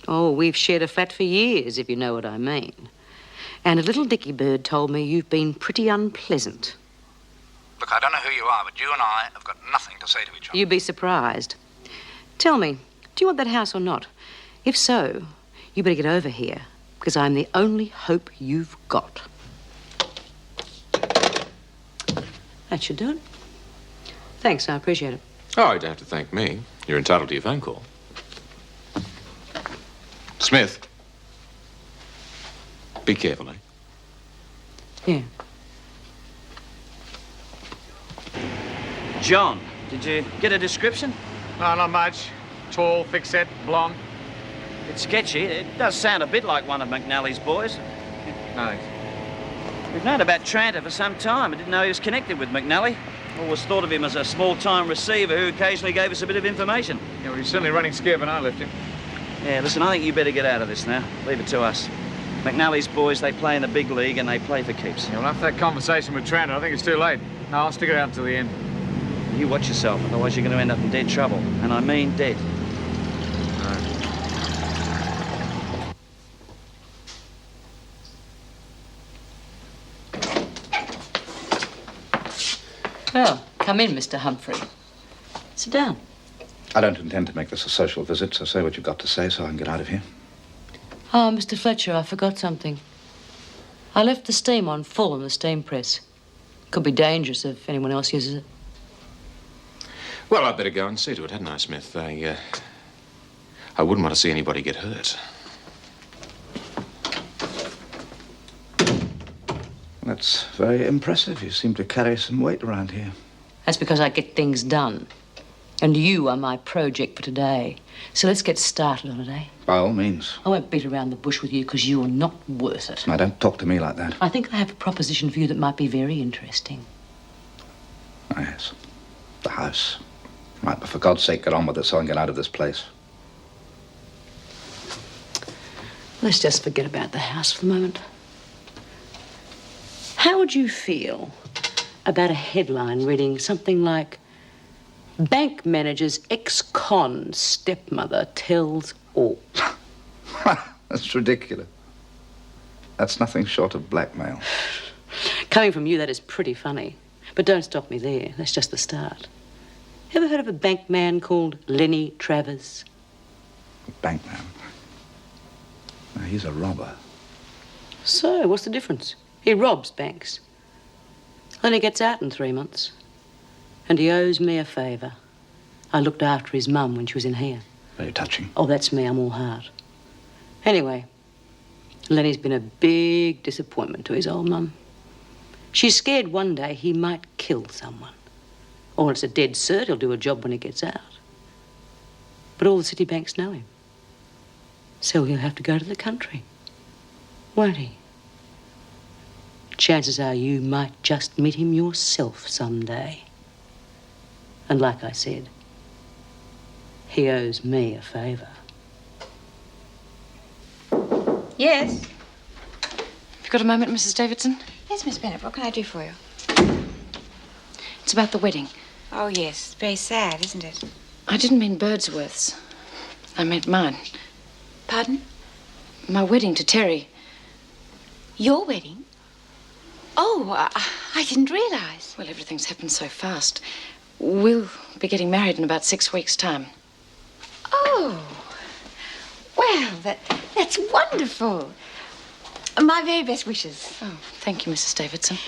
Oh, we've shared a flat for years, if you know what I mean. And a little dicky bird told me you've been pretty unpleasant. Look, I don't know who you are, but you and I have got nothing to say to each other. You'd be surprised. Tell me, do you want that house or not? If so, you better get over here, because I'm the only hope you've got. That should do it. Thanks, I appreciate it. Oh, you don't have to thank me. You're entitled to your phone call. Smith. Be careful, eh? Yeah. John, did you get a description? No, not much. Tall, thick-set, blonde. It's sketchy. It does sound a bit like one of McNally's boys. No. We've known about Tranter for some time. I didn't know he was connected with McNally. Always thought of him as a small-time receiver who occasionally gave us a bit of information. Yeah, well, he's certainly running scared when I left him. Yeah, listen, I think you better get out of this now. Leave it to us. McNally's boys, they play in the big league and they play for keeps. Yeah, well, after that conversation with Tranter, I think it's too late. No, I'll stick it out until the end. You watch yourself, otherwise you're going to end up in dead trouble. And I mean dead. Well, come in, Mr. Humphrey. Sit down. I don't intend to make this a social visit, so say what you've got to say so I can get out of here. Oh, Mr. Fletcher, I forgot something. I left the steam on full in the steam press. Could be dangerous if anyone else uses it. Well, I'd better go and see to it, hadn't I, Smith? I wouldn't want to see anybody get hurt. That's very impressive. You seem to carry some weight around here. That's because I get things done. And you are my project for today. So let's get started on it, eh? By all means. I won't beat around the bush with you because you're not worth it. Now, don't talk to me like that. I think I have a proposition for you that might be very interesting. Oh, yes. The house. Right, but for God's sake, get on with it so I can get out of this place. Let's just forget about the house for the moment. How would you feel about a headline reading something like, "Bank manager's ex-con stepmother tells all"? That's ridiculous. That's nothing short of blackmail. Coming from you, that is pretty funny. But don't stop me there. That's just the start. Ever heard of a bank man called Lenny Travers? A bank man? Now, he's a robber. So, what's the difference? He robs banks. Then he gets out in 3 months. And he owes me a favour. I looked after his mum when she was in here. Very touching. Oh, that's me. I'm all heart. Anyway, Lenny's been a big disappointment to his old mum. She's scared one day he might kill someone. Or it's a dead cert, he'll do a job when he gets out. But all the city banks know him. So he'll have to go to the country. Won't he? Chances are you might just meet him yourself someday. And like I said, he owes me a favour. Yes? Have you got a moment, Mrs. Davidson? Yes, Miss Bennett. What can I do for you? It's about the wedding. Oh, yes. Very sad, isn't it? I didn't mean Birdsworth's. I meant mine. Pardon? My wedding to Terry. Your wedding? Oh, I didn't realise. Well, everything's happened so fast. We'll be getting married in about 6 weeks' time. Oh. Well, that's wonderful. My very best wishes. Oh, thank you, Mrs. Davidson.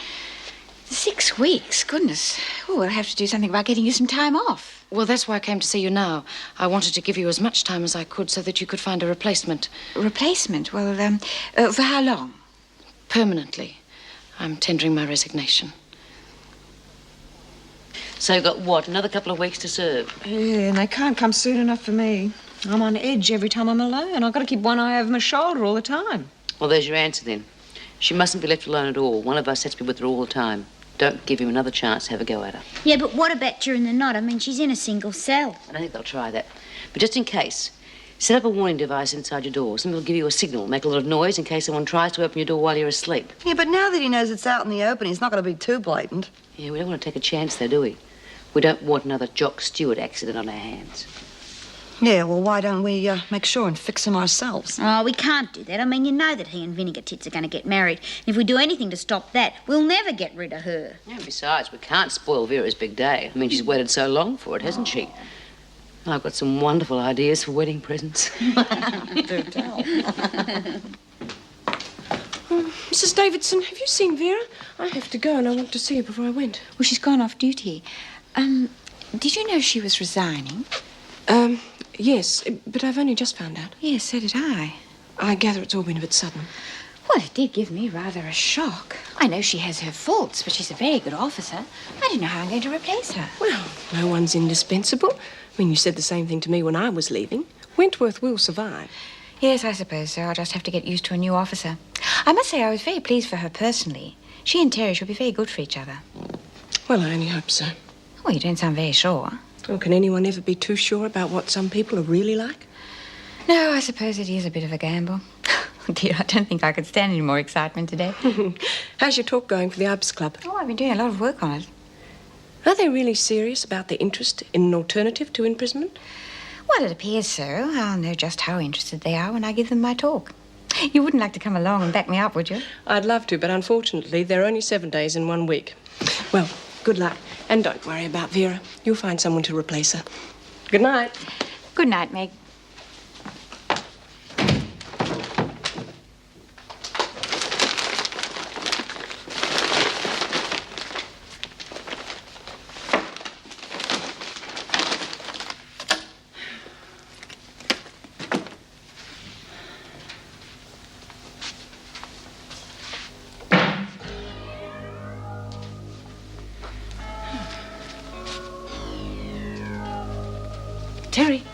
6 weeks? Goodness. Oh, we'll have to do something about getting you some time off. Well, that's why I came to see you now. I wanted to give you as much time as I could so that you could find a replacement. Replacement? Well, for how long? Permanently. I'm tendering my resignation. So you've got what, another couple of weeks to serve? Yeah, and they can't come soon enough for me. I'm on edge every time I'm alone. I've got to keep one eye over my shoulder all the time. Well, there's your answer then. She mustn't be left alone at all. One of us has to be with her all the time. Don't give him another chance to have a go at her. Yeah, but what about during the night? I mean, she's in a single cell. I don't think they'll try that. But just in case, set up a warning device inside your door. Something will give you a signal, make a lot of noise in case someone tries to open your door while you're asleep. Yeah, but now that he knows it's out in the open, he's not going to be too blatant. Yeah, we don't want to take a chance, though, do we? We don't want another Jock Stewart accident on our hands. Yeah, well, why don't we make sure and fix him ourselves? Oh, we can't do that. I mean, you know that he and Vinegar Tits are going to get married. And if we do anything to stop that, we'll never get rid of her. Yeah, besides, we can't spoil Vera's big day. I mean, she's waited so long for it, hasn't she? And I've got some wonderful ideas for wedding presents. Do tell. Mrs. Davidson, have you seen Vera? I have to go and I want to see her before I went. Well, she's gone off duty. Did you know she was resigning? Yes, but I've only just found out. Yes, so did I. I gather it's all been a bit sudden. Well, it did give me rather a shock. I know she has her faults, but she's a very good officer. I don't know how I'm going to replace her. Well, no one's indispensable. I mean, you said the same thing to me when I was leaving. Wentworth will survive. Yes, I suppose so. I'll just have to get used to a new officer. I must say I was very pleased for her personally. She and Terry should be very good for each other. Well, I only hope so. Well, you don't sound very sure. Well, can anyone ever be too sure about what some people are really like? No, I suppose it is a bit of a gamble. Dear, I don't think I could stand any more excitement today. How's your talk going for the Ibs Club? Oh, I've been doing a lot of work on it. Are they really serious about their interest in an alternative to imprisonment? Well, it appears so. I'll know just how interested they are when I give them my talk. You wouldn't like to come along and back me up, would you? I'd love to, but unfortunately, there are only 7 days in 1 week. Well, good luck. And don't worry about Vera. You'll find someone to replace her. Good night. Good night, Meg. Terry.